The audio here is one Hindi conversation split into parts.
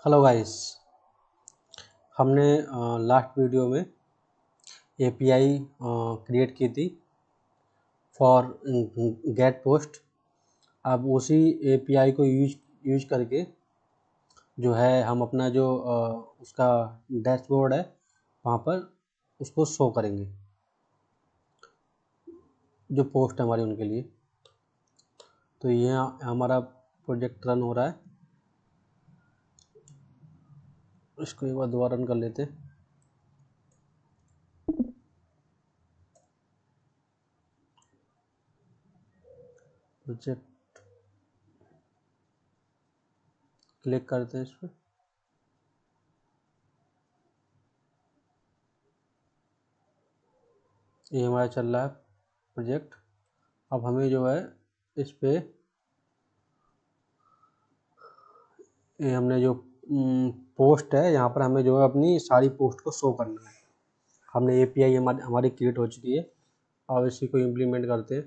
Hello guys. हमने लास्ट वीडियो में एपीआई क्रिएट की थी फॉर गेट पोस्ट। अब उसी एपीआई को यूज करके जो है हम अपना जो उसका डैशबोर्ड है वहाँ पर उसको शो करेंगे, जो पोस्ट है हमारी उनके लिए। तो ये हमारा प्रोजेक्ट रन हो रहा है। इसको एक बार दोबारा रन कर लेते हैं। प्रोजेक्ट क्लिक करते हैं इस पर। ये हमारा चल रहा है प्रोजेक्ट। अब हमें जो है इस पे ये हमने जो पोस्ट है यहाँ पर हमें जो है अपनी सारी पोस्ट को शो करना है। हमने एपीआई हमारी क्रिएट हो चुकी है। अब इसी को इम्प्लीमेंट करते हैं।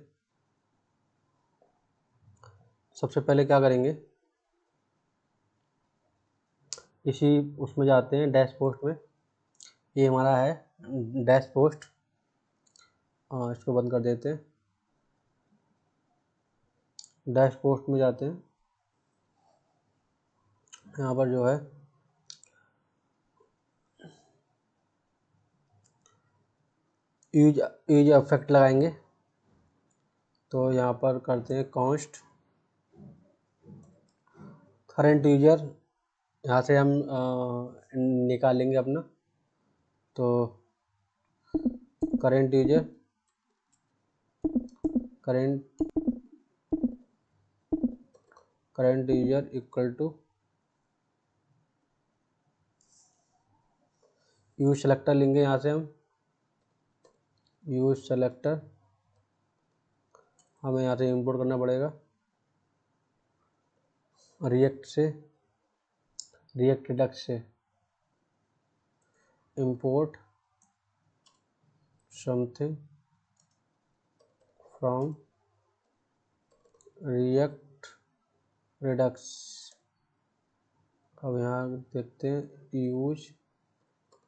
सबसे पहले क्या करेंगे, इसी उसमें जाते हैं डैश पोस्ट में। ये हमारा है डैश पोस्ट। इसको बंद कर देते हैं। डैश पोस्ट में जाते हैं। यहाँ पर जो है यूज इफेक्ट लगाएंगे। तो यहाँ पर करते हैं कॉन्स्ट करंट यूजर। यहाँ से हम निकालेंगे अपना। तो current user current user equal to use selector लेंगे। यहाँ से हम यूज सेलेक्टर हमें यहाँ से इंपोर्ट करना पड़ेगा रिएक्ट रिडक्स से। Import something from react Redux. अब यहाँ देखते हैं यूज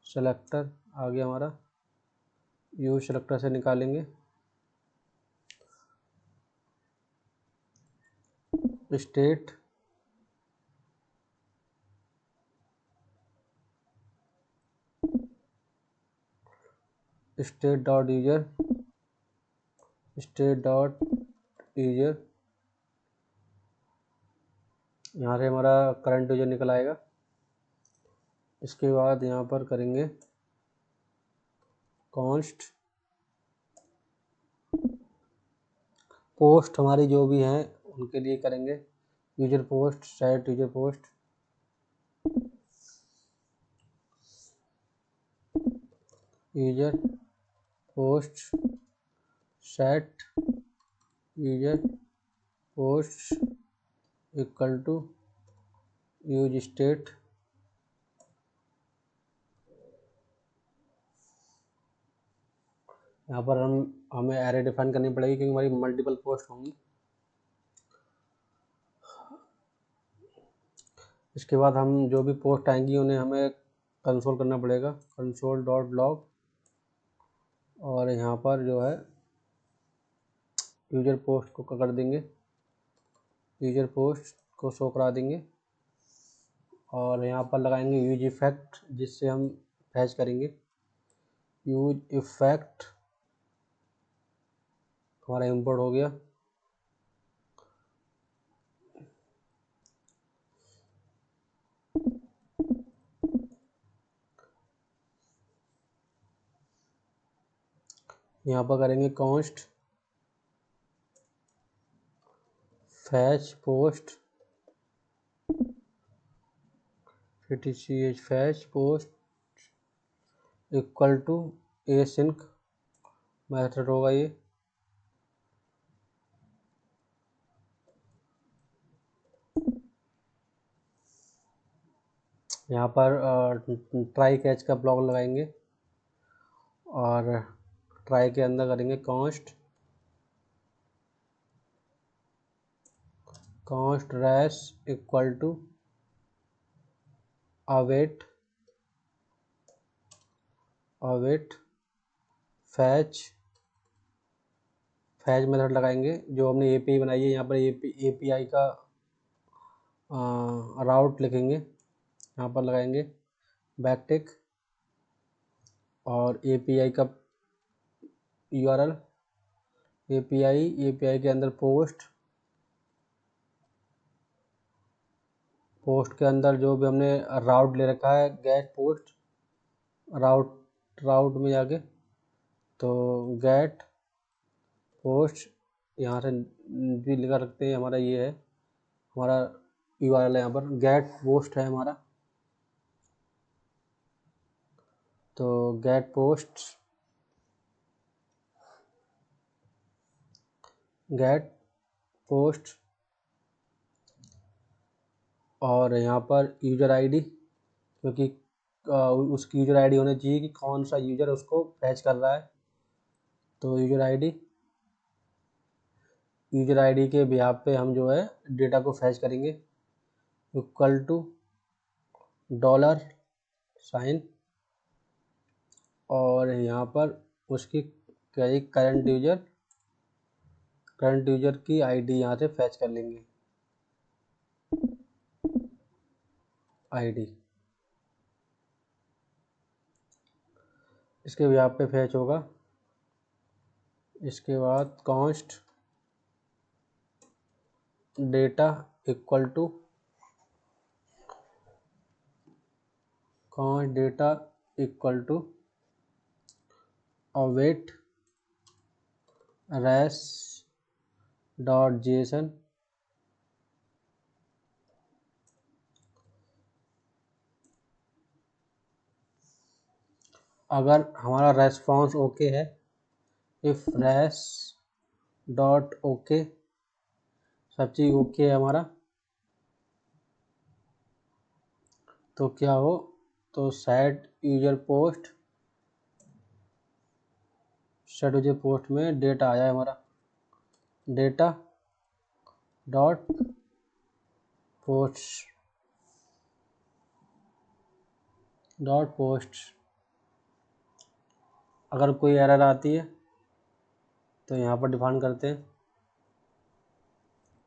सेलेक्टर आ गया हमारा। यूज सेलेक्टर से निकालेंगे स्टेट डॉट यूजर यहाँ से हमारा करंट यूजर निकल आएगा। इसके बाद यहाँ पर करेंगे कॉन्स्ट पोस्ट हमारी जो भी हैं उनके लिए करेंगे user post set user post set user post equal to use state. यहाँ पर हमें एरे डिफाइन करनी पड़ेगी क्योंकि हमारी मल्टीपल पोस्ट होंगी। इसके बाद हम जो भी पोस्ट आएंगी उन्हें हमें कंसोल करना पड़ेगा कंसोल डॉट लॉग। और यहाँ पर जो है यूजर पोस्ट को कर देंगे, यूजर पोस्ट को शो करा देंगे। और यहाँ पर लगाएंगे यूज इफेक्ट जिससे हम फैच करेंगे। यूज इफेक्ट हमारा इंपोर्ट हो गया। यहाँ पर करेंगे const fetch post fetch post equal to async method होगा ये। यहाँ पर ट्राई कैच का ब्लॉक लगाएंगे और ट्राई के अंदर करेंगे const res equal to await fetch method लगाएंगे। जो हमने एपीआई बनाई है, यहाँ पर एपीआई का राउट लिखेंगे, यहाँ पर लगाएंगे बैकटिक और एपीआई का यूआरएल, एपीआई के अंदर पोस्ट के अंदर जो भी हमने राउट ले रखा है गेट पोस्ट राउट में जाके तो गेट पोस्ट यहाँ से भी लिखा रखते हैं। हमारा ये है, हमारा यूआरएल है, यहाँ पर गेट पोस्ट है हमारा। तो गेट पोस्ट और यहाँ पर यूज़र आईडी, क्योंकि उसकी यूज़र आईडी होनी चाहिए कि कौन सा यूज़र उसको फैच कर रहा है। तो यूज़र आईडी के बिहाफ पे हम जो है डेटा को फैच करेंगे, इक्वल टू $, और यहाँ पर उसकी करंट यूज़र की आईडी यहाँ से फैच कर लेंगे, आईडी इसके बिहाफ पे फैच होगा। इसके बाद const data equal to await res.json अगर हमारा रेस्पॉन्स ओके है, इफ res डॉट ओके सब चीज़ ओके है हमारा, तो क्या हो, तो सेट यूजर पोस्ट में डेटा आया है हमारा, डेटा डॉट पोस्ट। अगर कोई एरर आती है तो यहाँ पर डिफाइन करते हैं,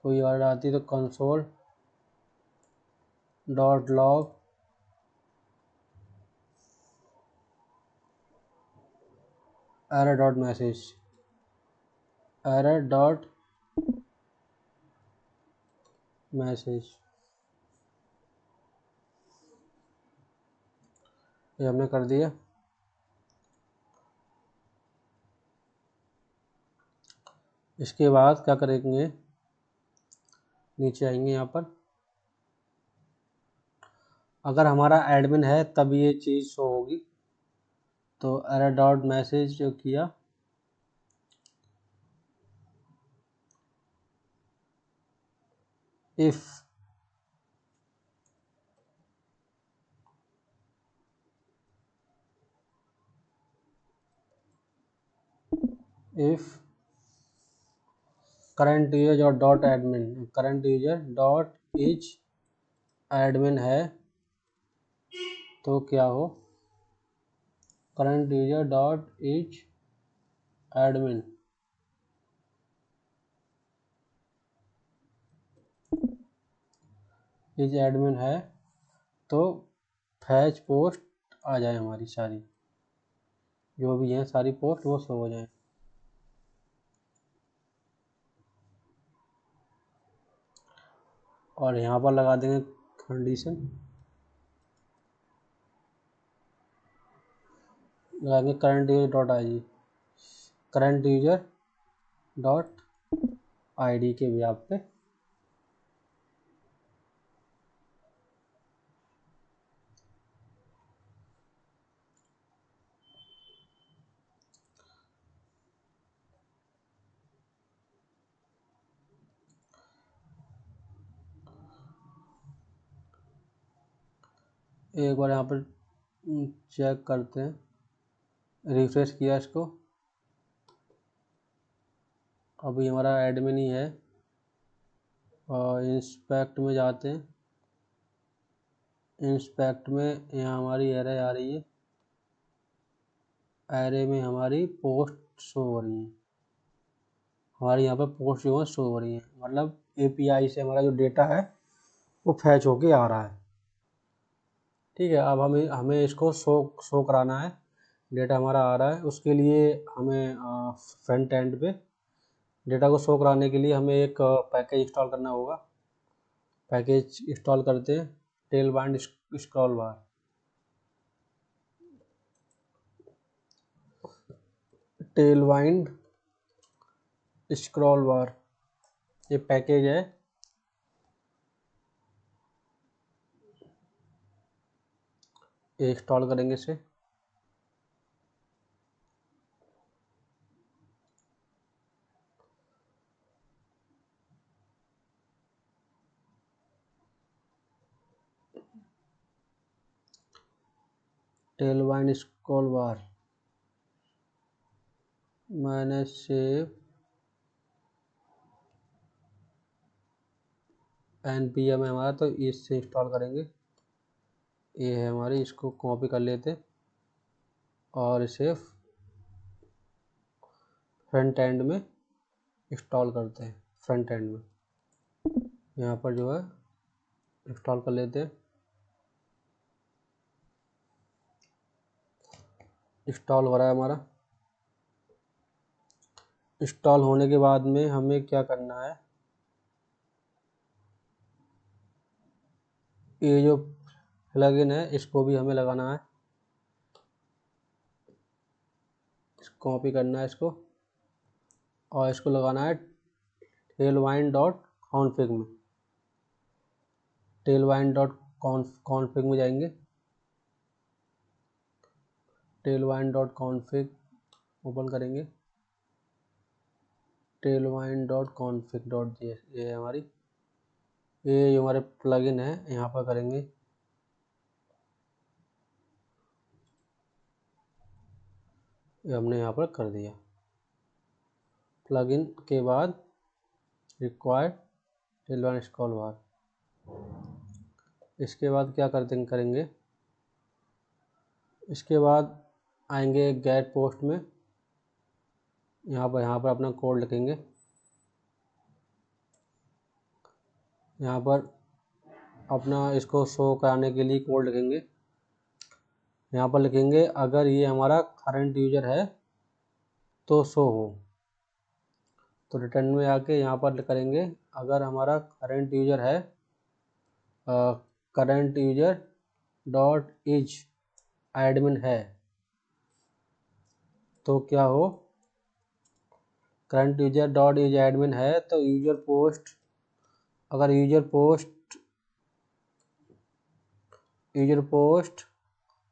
कोई एरर आती है तो console dot log error dot message ये हमने कर दिया। इसके बाद क्या करेंगे, नीचे आएंगे, यहाँ पर अगर हमारा एडमिन है तब ये चीज़ शो होगी। तो एरर डॉट मैसेज जो किया, if current user dot is admin है, तो क्या हो, current user dot is admin है, तो फैच पोस्ट आ जाए, हमारी सारी जो भी हैं सारी पोस्ट वो शो हो जाए। और यहाँ पर लगा देंगे कंडीशन, लगाएंगे करंट यूजर डॉट आईडी के भी आप पे एक बार यहाँ पर चेक करते हैं, रिफ्रेश किया इसको, अभी हमारा एडमिन ही है। और इंस्पेक्ट में जाते हैं, इंस्पेक्ट में यहाँ हमारी एरे आ रही है, एरे में हमारी पोस्ट शो हो रही है, हमारी यहाँ पर पोस्ट जो है शो हो रही है, मतलब एपीआई से हमारा जो डेटा है वो फैच होके आ रहा है। ठीक है, अब हमें इसको शो कराना है, डेटा हमारा आ रहा है, उसके लिए हमें फ्रंट एंड पे डेटा को शो कराने के लिए हमें एक पैकेज इंस्टॉल करना होगा। पैकेज इंस्टॉल करते हैं, टेलबाइंड स्क्रॉल बार। टेलबाइंड स्क्रॉल बार ये पैकेज है, ये इंस्टॉल करेंगे इसे। टेलबाइंड स्क्रॉल बार मैंने सेव npm है हमारा, तो इससे इंस्टॉल करेंगे। ये है हमारी, इसको कॉपी कर लेते और इसे फ्रंट एंड में इंस्टॉल करते हैं। फ्रंट एंड में यहाँ पर जो है इंस्टॉल कर लेते हैं। इंस्टॉल हो रहा है हमारा। इंस्टॉल होने के बाद में हमें क्या करना है, ये जो प्लगइन है इसको भी हमें लगाना है, कॉपी करना है इसको और इसको लगाना है tailwind.config में। tailwind.config में जाएंगे, tailwind.config ओपन करेंगे, tailwind.config.js ये है हमारी, ये जो हमारे प्लगइन है यहाँ पर करेंगे। ये हमने यहाँ पर कर दिया। प्लगइन के बाद रिक्वायर्ड टेलबाइंड स्क्रॉल बार। इसके बाद क्या करेंगे, इसके बाद आएंगे गेट पोस्ट में, यहाँ पर अपना कोड लिखेंगे। यहाँ पर अपना इसको शो कराने के लिए कोड लिखेंगे। यहाँ पर लिखेंगे अगर ये हमारा करंट यूजर है तो शो हो, तो रिटर्न में आके यहाँ पर करेंगे अगर हमारा करंट यूजर है, current user dot is admin है, तो क्या हो, current user dot is admin है तो यूजर पोस्ट, अगर यूजर पोस्ट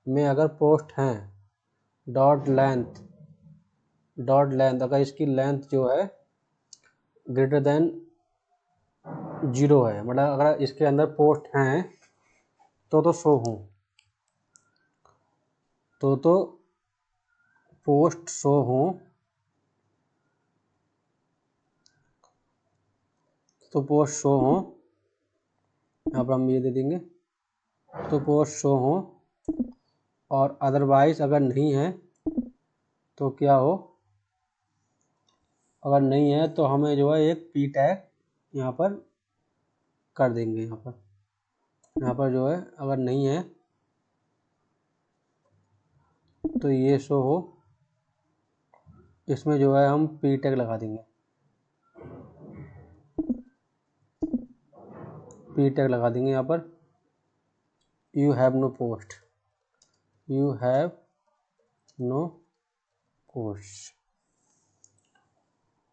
में अगर पोस्ट हैं डॉट लेंथ अगर इसकी लेंथ जो है ग्रेटर देन 0 है, मतलब अगर इसके अंदर पोस्ट हैं तो शो हो, तो पोस्ट शो हो, तो पोस्ट शो हो, यहाँ पर हम ये दे देंगे, तो पोस्ट शो हो, और अदरवाइज अगर नहीं है तो क्या हो, अगर नहीं है तो हमें जो है एक पी टैग यहाँ पर कर देंगे। यहाँ पर जो है अगर नहीं है तो ये शो हो, इसमें जो है हम पी टैग लगा देंगे, पी टैग लगा देंगे यहाँ पर, you have no post, you have no post,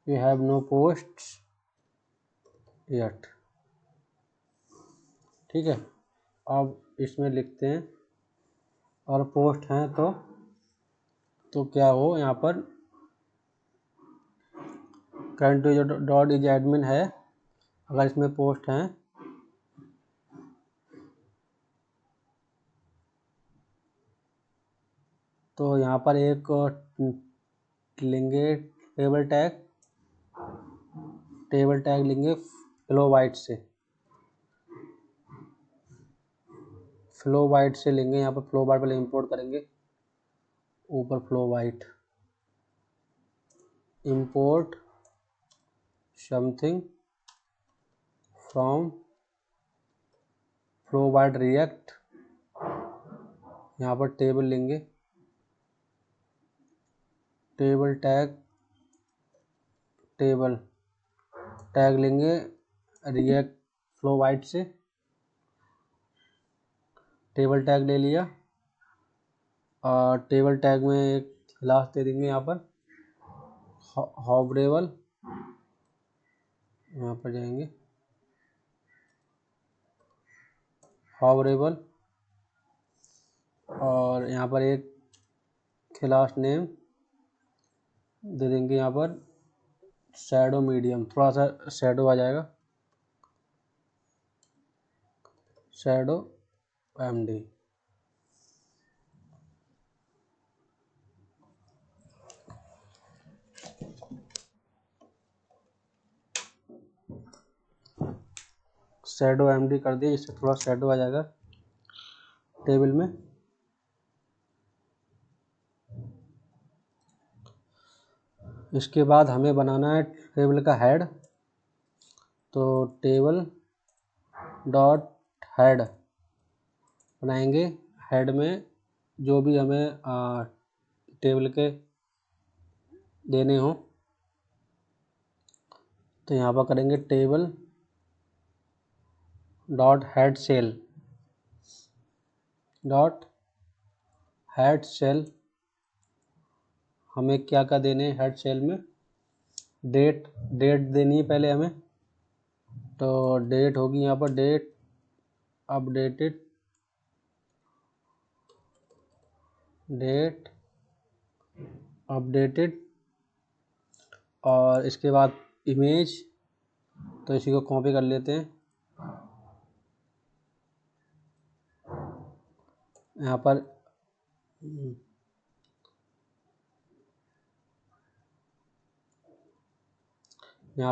you have no post yet. ठीक है, अब इसमें लिखते हैं और पोस्ट हैं तो क्या हो, यहाँ पर current user dot is admin है, अगर इसमें पोस्ट हैं तो यहाँ पर एक लेंगे टेबल टैग लेंगे किलोबाइट से, फ्लो वाइट से लेंगे, यहाँ पर फ्लो वाइट पहले इंपोर्ट करेंगे, ऊपर flow white, import something from flow white react, यहाँ पर टेबल लेंगे, टेबल टैग लेंगे रिएक्ट फ्लो वाइट से, टेबल टैग ले लिया, और टेबल टैग में एक क्लास दे देंगे यहाँ पर हॉवरेबल, यहाँ पर जाएंगे हॉवरेबल, और यहाँ पर एक क्लास नेम दे देंगे यहाँ पर शैडो मीडियम, थोड़ा सा शैडो आ जाएगा, शैडो एमडी। शैडो एमडी कर दिए, इससे थोड़ा शैडो आ जाएगा टेबल में। इसके बाद हमें बनाना है टेबल का हेड, तो टेबल डॉट हेड बनाएंगे, हेड में जो भी हमें टेबल के देने हो, तो यहाँ पर करेंगे टेबल डॉट हेड सेल, हमें क्या क्या देने हैं हेड सेल में, डेट देनी है पहले हमें, तो डेट होगी यहाँ पर डेट अपडेटेड, और इसके बाद इमेज, तो इसी को कॉपी कर लेते हैं, यहाँ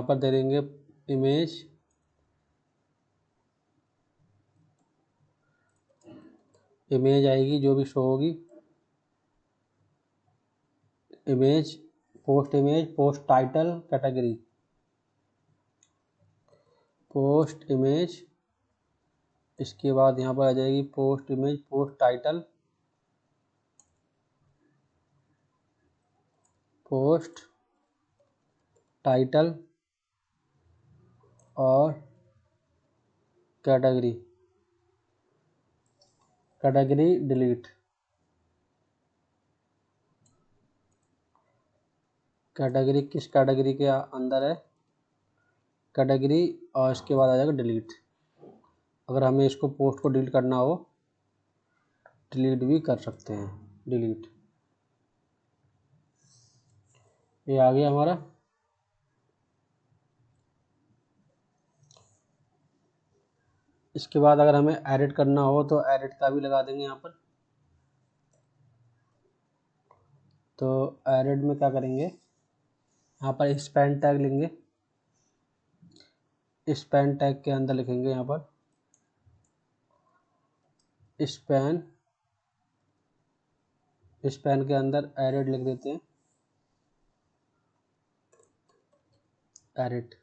पर दे देंगे इमेज आएगी जो भी शो होगी, image post title category, post image, इसके बाद यहाँ पर आ जाएगी पोस्ट इमेज पोस्ट टाइटल और कैटेगरी डिलीट, कैटेगरी किस कैटेगरी के अंदर है कैटेगरी, और इसके बाद आ जाएगा डिलीट। अगर हमें इसको पोस्ट को डिलीट करना हो, डिलीट भी कर सकते हैं, डिलीट। ये आ गया हमारा। इसके बाद अगर हमें एडिट करना हो तो एडिट का भी लगा देंगे यहाँ पर। तो एडिट में क्या करेंगे, यहाँ पर स्पैन टैग लेंगे, स्पैन टैग के अंदर लिखेंगे यहाँ पर स्पैन के अंदर एडिट लिख देते हैं, एडिट।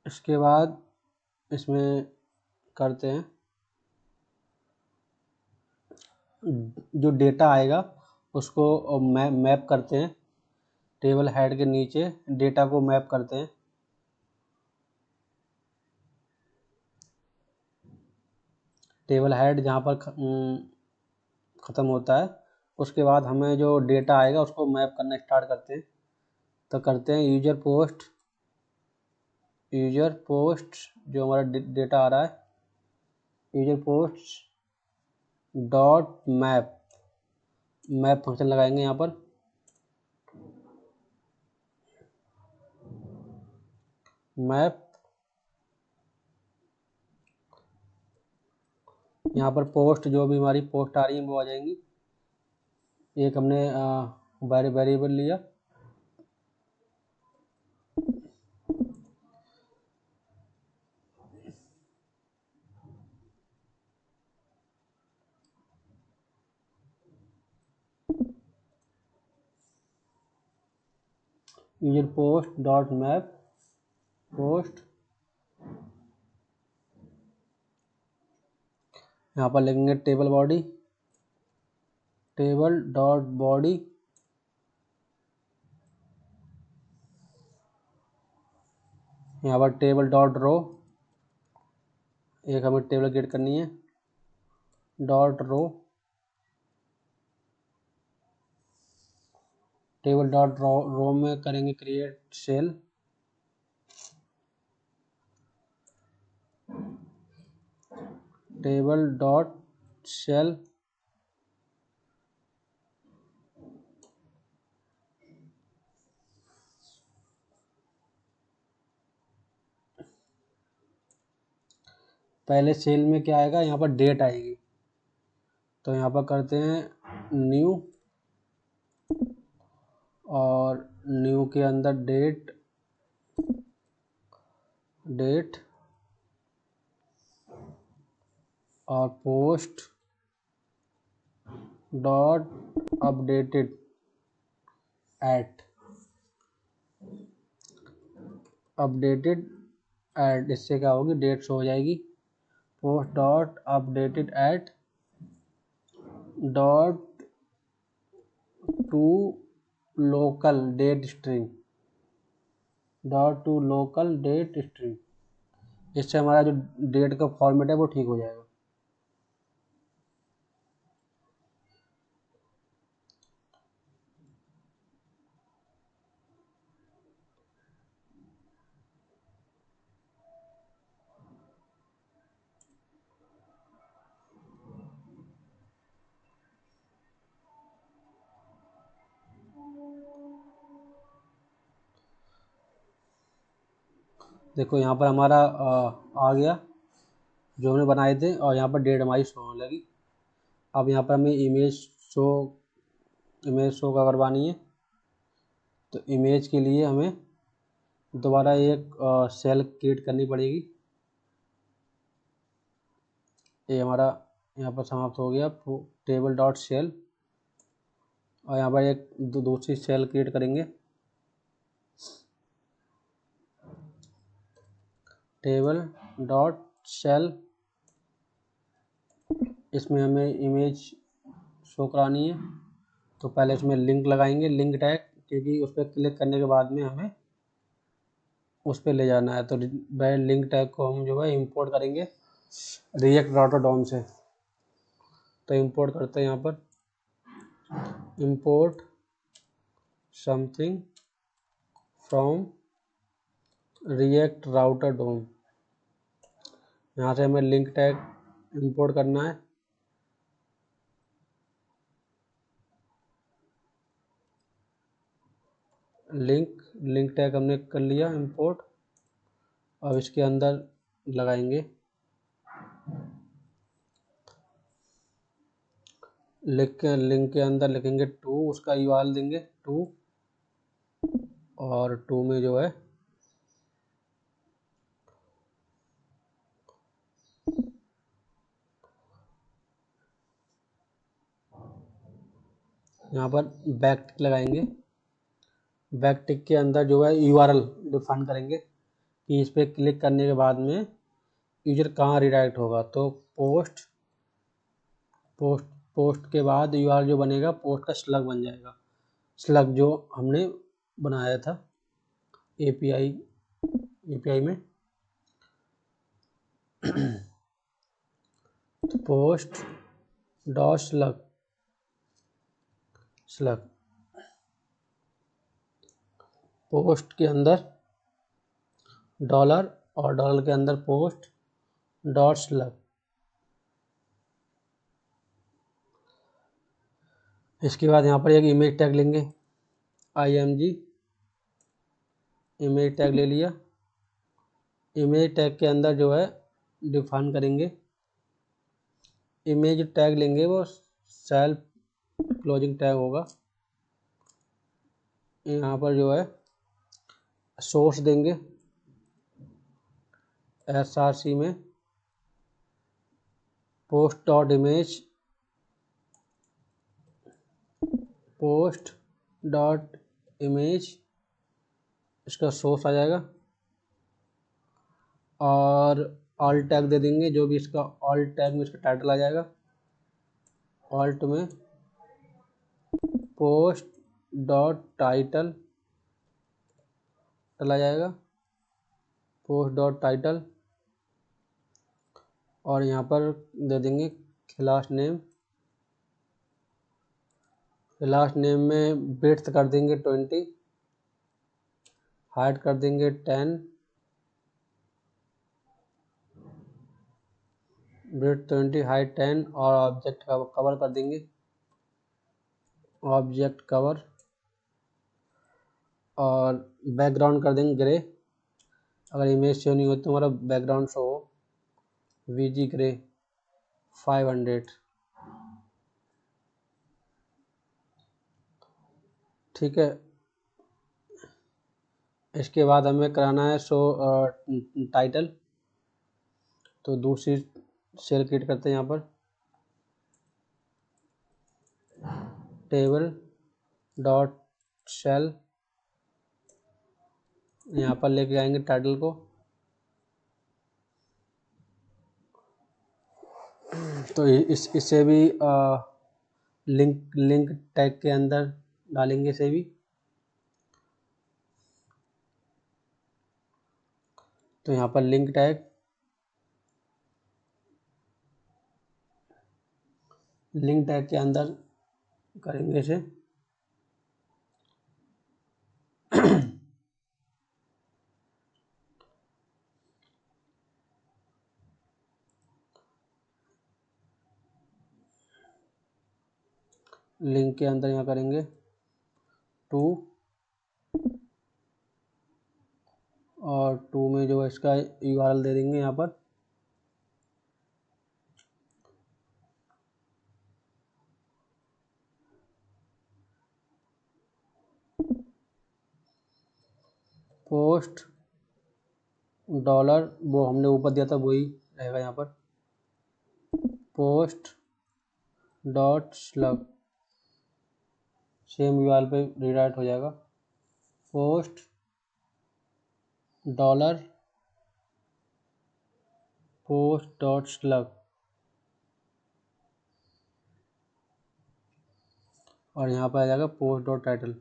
इसके बाद इसमें करते हैं जो डेटा आएगा उसको मैप करते हैं, टेबल हेड के नीचे डेटा को मैप करते हैं। टेबल हेड जहाँ पर ख़त्म होता है, उसके बाद हमें जो डेटा आएगा उसको मैप करना स्टार्ट करते हैं। तो करते हैं यूजर पोस्ट जो हमारा डेटा आ रहा है, user post dot map function लगाएंगे यहाँ पर, मैप। यहाँ पर पोस्ट जो भी हमारी पोस्ट आ रही है वो आ जाएंगी। एक हमने वेरिएबल लिया, user post dot map post, यहाँ पर लिखेंगे table body, table dot body, यहाँ पर टेबल डॉट रो, एक हमें टेबल क्रिएट करनी है, dot row, table dot row में करेंगे create cell, table dot cell, पहले सेल में क्या आएगा, यहाँ पर डेट आएगी, तो यहाँ पर करते हैं न्यू, और न्यू के अंदर डेट, डेट और post dot updated at, updated at, इससे क्या होगी, डेट शो हो जाएगी, post dot updated at dot to local date string, dot to local date string, इससे हमारा जो डेट का फॉर्मेट है वो ठीक हो जाएगा। देखो यहाँ पर हमारा आ गया जो हमने बनाए थे, और यहाँ पर डेट हमारी शो होने लगी। अब यहाँ पर हमें इमेज शो का करवानी है, तो इमेज के लिए हमें दोबारा एक सेल क्रिएट करनी पड़ेगी। ये हमारा यहाँ पर समाप्त हो गया टेबल डॉट सेल, और यहाँ पर एक दूसरी सेल क्रिएट करेंगे, टेबल डॉट सेल, इसमें हमें इमेज शो करानी है। तो पहले इसमें लिंक लगाएंगे, लिंक टैग, क्योंकि उस पर क्लिक करने के बाद में हमें उस पर ले जाना है। तो वह लिंक टैग को हम जो है इंपोर्ट करेंगे रिएक्ट राउटर डॉम से। तो इंपोर्ट करते हैं यहाँ पर, import something from React router DOM, यहाँ से हमें लिंक टैग इंपोर्ट करना है। लिंक टैग हमने कर लिया इंपोर्ट। अब इसके अंदर लगाएंगे, लिंक के अंदर लिखेंगे टू, उसका यूआरएल देंगे टू, और टू में जो है यहाँ पर बैक टिक लगाएंगे। बैक टिक के अंदर जो है यूआरएल डिफाइन करेंगे कि इस पर क्लिक करने के बाद में यूजर कहाँ रिडायरेक्ट होगा। तो पोस्ट के बाद यूआरएल जो बनेगा पोस्ट का स्लग बन जाएगा, स्लग जो हमने बनाया था एपीआई में। तो पोस्ट डॉट स्लग पोस्ट के अंदर डॉलर, और डॉलर के अंदर पोस्ट डॉट स्लग। इसके बाद यहाँ पर एक इमेज टैग लेंगे, img इमेज टैग ले लिया। इमेज टैग के अंदर जो है डिफाइन करेंगे, इमेज टैग लेंगे वो सेल्फ क्लोजिंग टैग होगा। यहाँ पर जो है सोर्स देंगे src में post dot image, post dot image इसका सोर्स आ जाएगा और ऑल्ट टैग दे देंगे, जो भी इसका ऑल्ट टैग में इसका टाइटल आ जाएगा, ऑल्ट में पोस्ट डॉट टाइटल चला जाएगा, पोस्ट डॉट टाइटल, और यहाँ पर दे देंगे क्लास नेम, क्लास नेम में विड्थ कर देंगे 20, हाइट कर देंगे 10, विड्थ 20 हाइट 10, और ऑब्जेक्ट कवर कर देंगे, ऑब्जेक्ट कवर, और बैकग्राउंड कर देंगे ग्रे, अगर इमेज शो नहीं हो तो हमारा बैकग्राउंड शो हो, वीजी ग्रे 500। ठीक है, इसके बाद हमें कराना है शो टाइटल, तो दूसरी सेल क्रिएट करते हैं यहाँ पर, टेबल डॉट सेल, यहाँ पर लेके आएंगे टाइटल को, तो इससे भी लिंक टैग के अंदर डालेंगे इसे भी, तो यहाँ पर लिंक टैग के अंदर करेंगे इसे, लिंक के अंदर यहाँ करेंगे टू, और टू में जो है इसका यूआरएल दे देंगे यहाँ पर, पोस्ट डॉलर, वो हमने ऊपर दिया था वही रहेगा यहाँ पर, post dot slug, same URL पे रीराइट हो जाएगा, post dollar post dot slug, और यहाँ पर आ जाएगा पोस्ट डॉट टाइटल,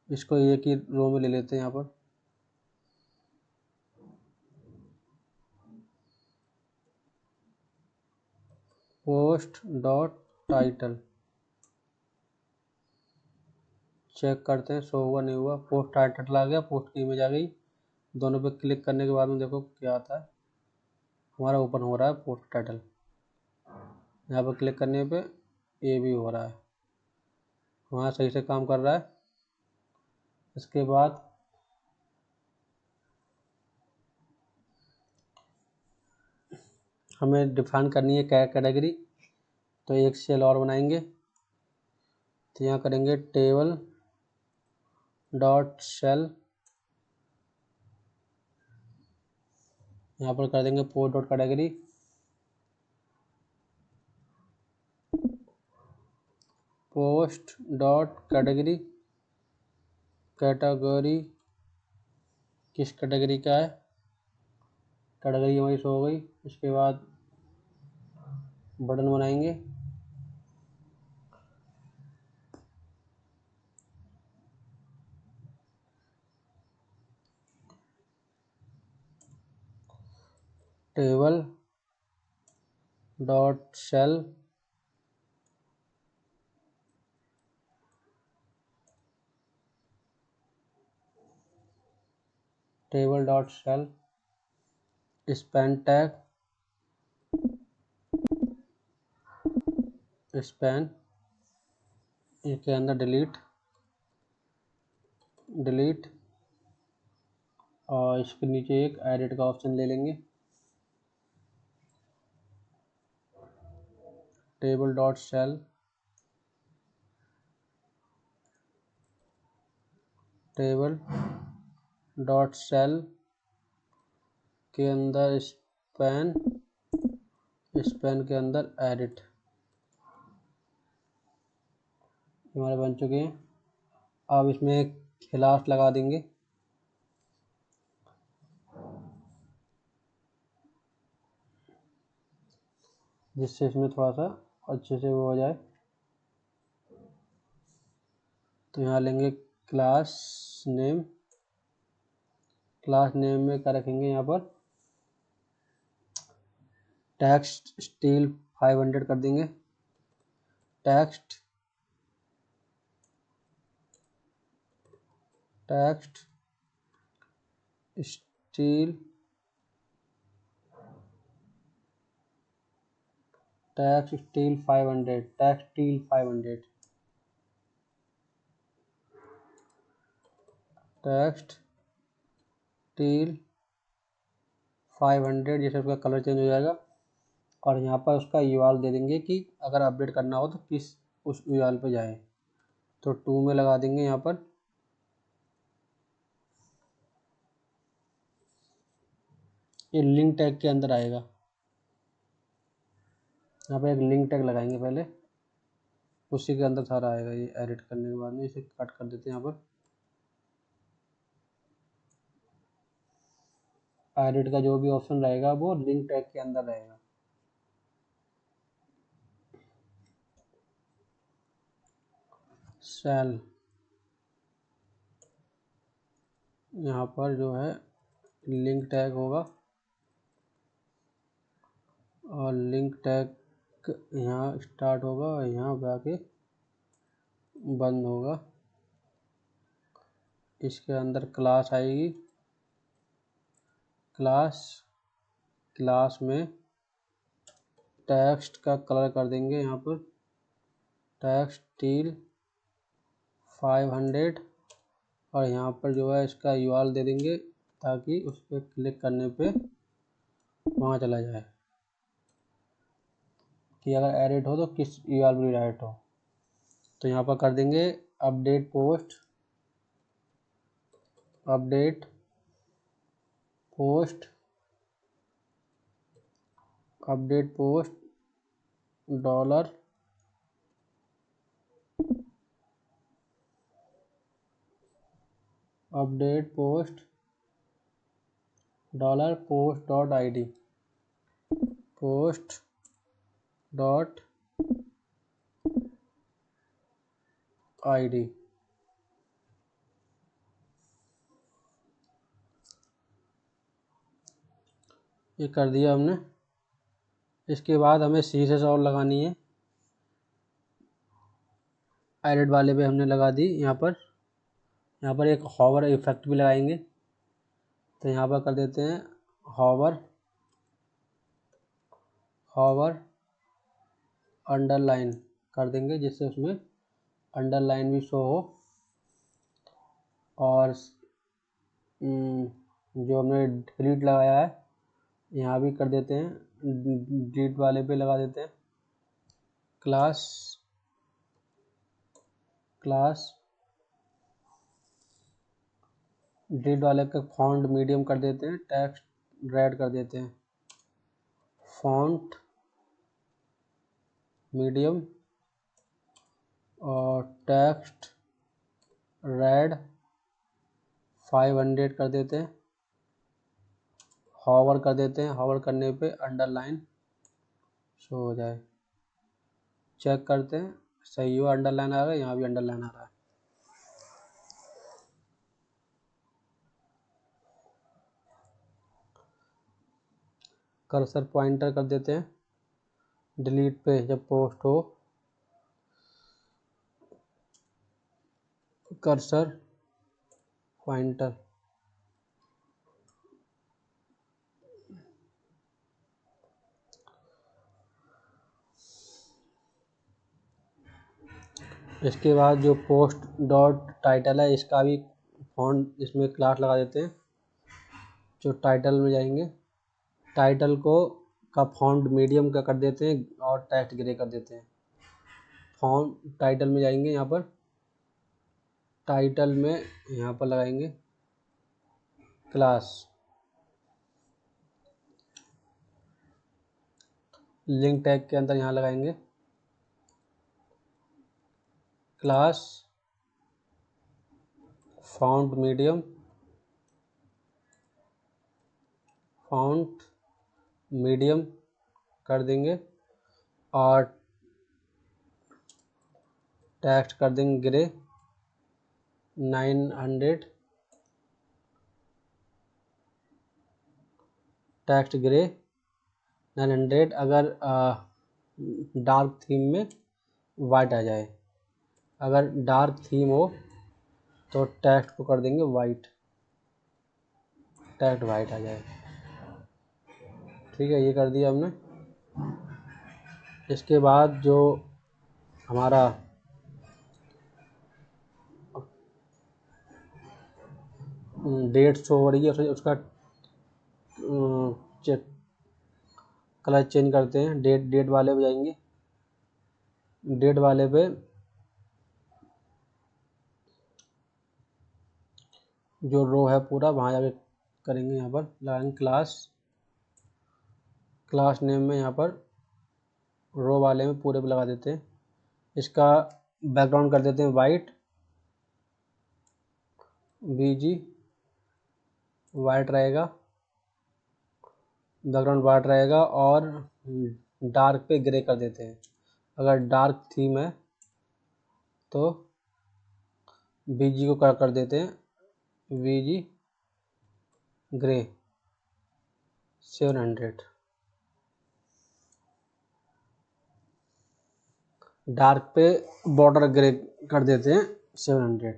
इसको एक ही रो में ले लेते हैं यहाँ पर, पोस्ट डॉट टाइटल, चेक करते हैं शो हुआ नहीं हुआ, पोस्ट टाइटल आ गया, पोस्ट की इमेज आ गई, दोनों पे क्लिक करने के बाद में देखो क्या आता है, हमारा ओपन हो रहा है पोस्ट टाइटल, यहाँ पर क्लिक करने पे ये भी हो रहा है, वहाँ सही से काम कर रहा है। इसके बाद हमें डिफाइन करनी है कैटेगरी, तो एक सेल और बनाएंगे, तो यहाँ करेंगे टेबल डॉट सेल, यहाँ पर कर देंगे post dot category, post dot category, category किस कैटेगरी का है, कैटेगरी हमारी शो हो गई। इसके बाद बटन बनाएंगे, table dot cell, table dot cell, span tag, span इसके अंदर डिलीट, और इसके नीचे एक एडिट का ऑप्शन ले लेंगे, table dot cell, table dot cell के अंदर स्पैन, स्पैन के अंदर एडिट, हमारे बन चुके हैं। अब इसमें एक क्लास लगा देंगे, जिससे इसमें थोड़ा सा अच्छे से वो हो जाए। तो यहाँ लेंगे क्लास नेम। क्लास नेम में क्या रखेंगे, यहाँ पर टेक्स्ट स्टील 500 कर देंगे। Text steel text steel 500 text steel 500 text steel 500। जैसे उसका कलर चेंज हो जाएगा। और यहाँ पर उसका यूआरएल दे देंगे कि अगर अपडेट करना हो तो किस उस यूआरएल पे जाए। तो 2 में लगा देंगे यहाँ पर। ये लिंक टैग के अंदर आएगा। यहाँ पर एक लिंक टैग लगाएंगे पहले, उसी के अंदर सारा आएगा। ये एडिट करने के बाद में इसे कट कर देते हैं। यहाँ पर एडिट का जो भी ऑप्शन रहेगा वो लिंक टैग के अंदर रहेगा। सेल यहाँ पर जो है लिंक टैग होगा, और लिंक टैग यहाँ स्टार्ट होगा और यहाँ जाके बंद होगा। इसके अंदर क्लास आएगी। क्लास में टेक्स्ट का कलर कर देंगे यहाँ पर टेक्स्ट स्टील 500। और यहाँ पर जो है इसका यूआरएल दे देंगे ताकि उस पर क्लिक करने पे वहाँ चला जाए कि अगर एडिट हो तो किस यूआरएल पर डायरेक्ट हो। तो यहाँ पर कर देंगे update post dollar update post dollar post dot ID post dot ID। ये कर दिया हमने। इसके बाद हमें CSS और लगानी है। एडिट वाले पे हमने लगा दी। यहाँ पर एक हॉवर इफेक्ट भी लगाएंगे। तो यहाँ पर कर देते हैं हॉवर अंडरलाइन कर देंगे, जिससे उसमें अंडरलाइन भी शो हो। और जो हमने डिलीट लगाया है यहाँ भी कर देते हैं, डिलीट वाले पे लगा देते हैं क्लास डिलीट वाले का फॉन्ट मीडियम कर देते हैं, टेक्स्ट रेड कर देते हैं, फॉन्ट मीडियम और टेक्स्ट रेड 500 कर देते हैं। हॉवर कर देते हैं, हॉवर करने पे अंडरलाइन शो हो जाए। चेक करते हैं सही हो, अंडरलाइन आ रहा है, यहाँ भी अंडरलाइन आ रहा है। कर्सर पॉइंटर कर देते हैं डिलीट पे जब पोस्ट हो, कर्सर पॉइंटर। इसके बाद जो पोस्ट डॉट टाइटल है इसका भी फॉन्ट इसमें क्लास लगा देते हैं। जो टाइटल में जाएंगे, टाइटल का फॉन्ट मीडियम का कर देते हैं और टेक्स्ट ग्रे कर देते हैं। फॉन्ट टाइटल में जाएंगे, यहाँ पर टाइटल में यहाँ पर लगाएंगे क्लास। लिंक टैग के अंदर यहाँ लगाएंगे क्लास फॉन्ट मीडियम कर देंगे। और टेक्स्ट कर देंगे ग्रे 900, टेक्स्ट ग्रे 900। अगर डार्क थीम में वाइट आ जाए, अगर डार्क थीम हो तो टेक्स्ट को कर देंगे वाइट, टेक्स्ट वाइट आ जाए। ठीक है, ये कर दिया हमने। इसके बाद जो हमारा डेट शो हो रही है उसका कलर चेंज करते हैं। डेट वाले पे जाएंगे, डेट वाले पे जो रो है पूरा वहाँ जाके करेंगे। यहाँ पर लगाएंगे क्लास नेम में, यहाँ पर रो वाले में पूरे पे लगा देते हैं। इसका बैकग्राउंड कर देते हैं वाइट, VG वाइट रहेगा, बैकग्राउंड वाइट रहेगा। और डार्क पे ग्रे कर देते हैं। अगर डार्क थीम है तो VG को कर देते हैं VG ग्रे 700, डार्क पे बॉर्डर ग्रे कर देते हैं 700।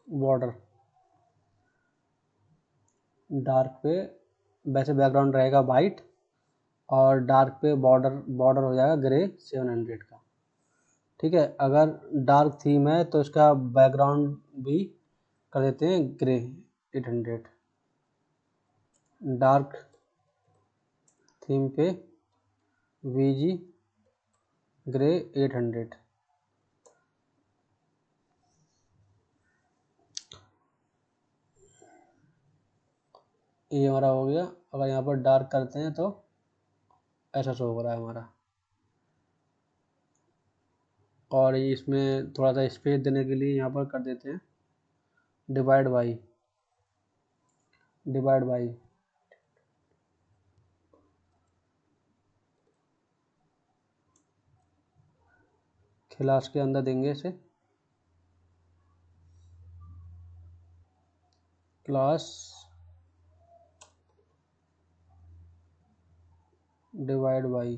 बॉर्डर डार्क पे वैसे बैकग्राउंड रहेगा वाइट और डार्क पे बॉर्डर हो जाएगा ग्रे 700 का। ठीक है, अगर डार्क थीम है तो इसका बैकग्राउंड भी कर देते हैं ग्रे 800। डार्क थीम पे VG ग्रे 800। ये हमारा हो गया। अगर यहाँ पर डार्क करते हैं तो ऐसा शो हो रहा है हमारा। और इसमें थोड़ा सा स्पेस देने के लिए यहाँ पर कर देते हैं डिवाइड बाई, क्लास के अंदर देंगे इसे, क्लास डिवाइड बाई,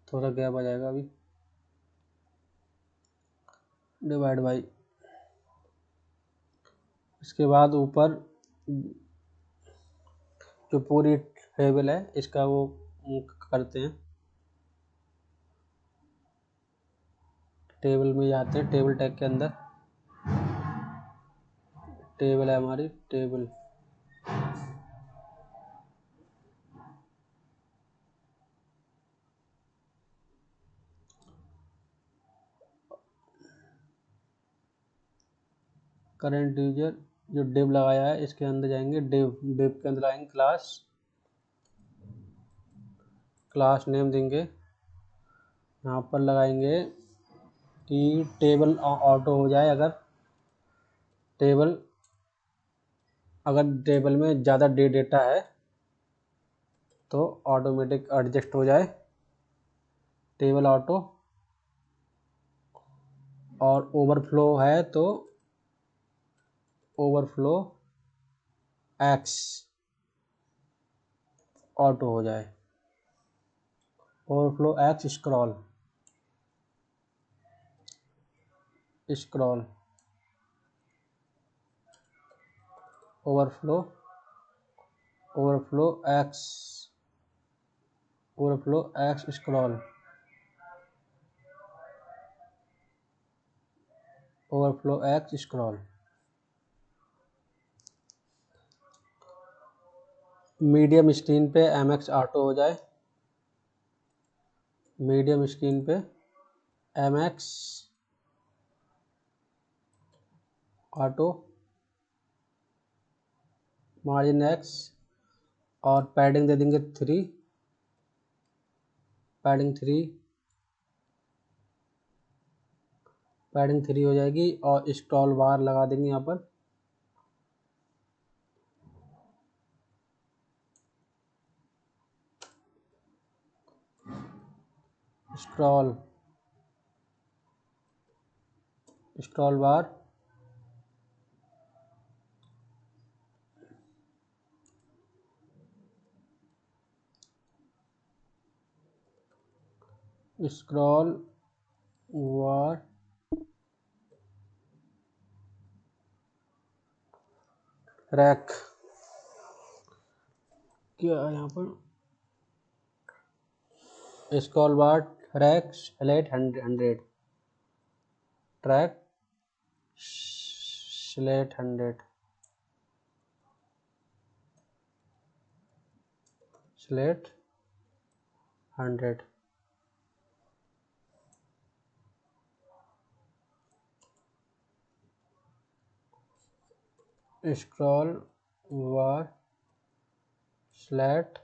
थोड़ा गैप आ जाएगा अभी, डिवाइड बाई। इसके बाद ऊपर जो पूरी टेबल है इसका वो करते हैं, टेबल में जाते हैं। टेबल टैग के अंदर टेबल है हमारी, टेबल करंट यूजर जो डिव लगाया है इसके अंदर जाएंगे, डिव के अंदर आएंगे क्लास नेम देंगे। यहाँ पर लगाएंगे कि टेबल ऑटो हो जाए। अगर टेबल में ज़्यादा डेटा है तो ऑटोमेटिक एडजस्ट हो जाए टेबल ऑटो। और ओवरफ्लो है तो ओवरफ्लो एक्स ऑटो हो जाए, overflow x scroll overflow x scroll medium screen पे MX ऑटो हो जाए, मीडियम स्क्रीन पे MX ऑटो, मार्जिन X और पैडिंग दे देंगे 3, पैडिंग 3 पैडिंग 3 हो जाएगी और स्क्रॉल बार लगा देंगे यहाँ पर। स्क्रॉल बार स्क्रॉल बार रैक क्या है यहाँ पर, स्क्रॉल बार rack select 100 track select 100 select 100 scroll बार सेलेक्ट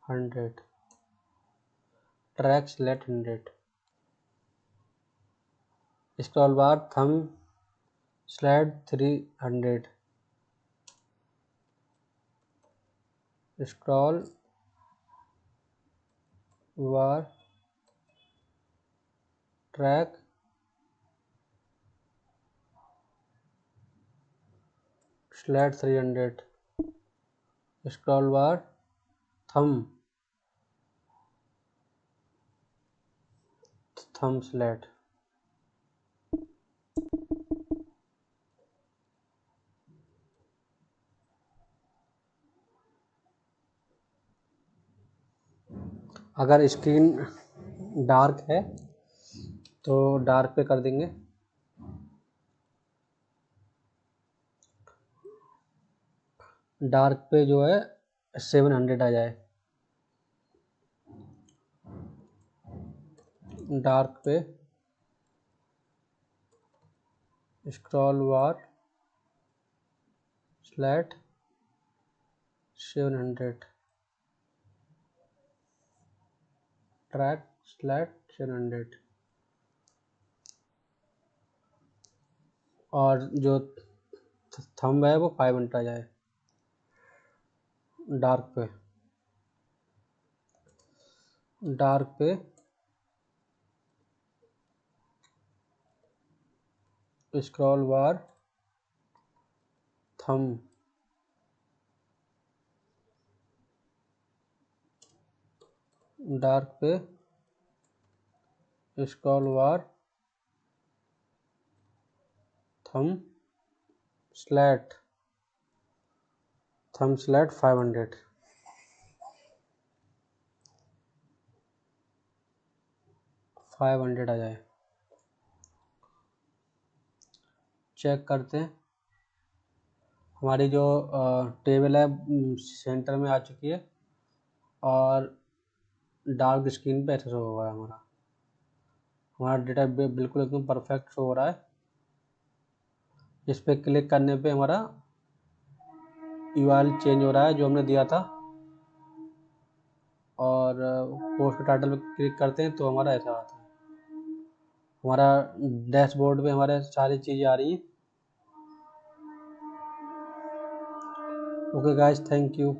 100 ट्रैक सेलेक्ट 100 स्क्रॉल बार थंब सेलेक्ट 300 स्क्रॉल बार ट्रैक सेलेक्ट 300 स्क्रॉल बार थंब सेलेक्ट। अगर स्क्रीन डार्क है तो डार्क पे कर देंगे। डार्क पे जो है 700 आ जाए। डार्क पे स्क्रॉल बार सेलेक्ट 700 ट्रैक सेलेक्ट 700 और जो थंब है वो 500 आ जाए। डार्क पे स्क्रॉल बार थंब डार्क पे स्क्रॉल बार थंब सेलेक्ट 500 आ जाए। चेक करते हैं, हमारी जो टेबल है सेंटर में आ चुकी है और डार्क स्क्रीन पे ऐसे शो हो रहा है। हमारा डेटा बिल्कुल एकदम परफेक्ट शो हो रहा है। इस पर क्लिक करने पे हमारा यूआरएल चेंज हो रहा है जो हमने दिया था, और पोस्ट टाइटल पे क्लिक करते हैं तो हमारा ऐसा आता है। हमारा डैशबोर्ड पे हमारे सारी चीज़ें आ रही हैं। Okay guys, thank you.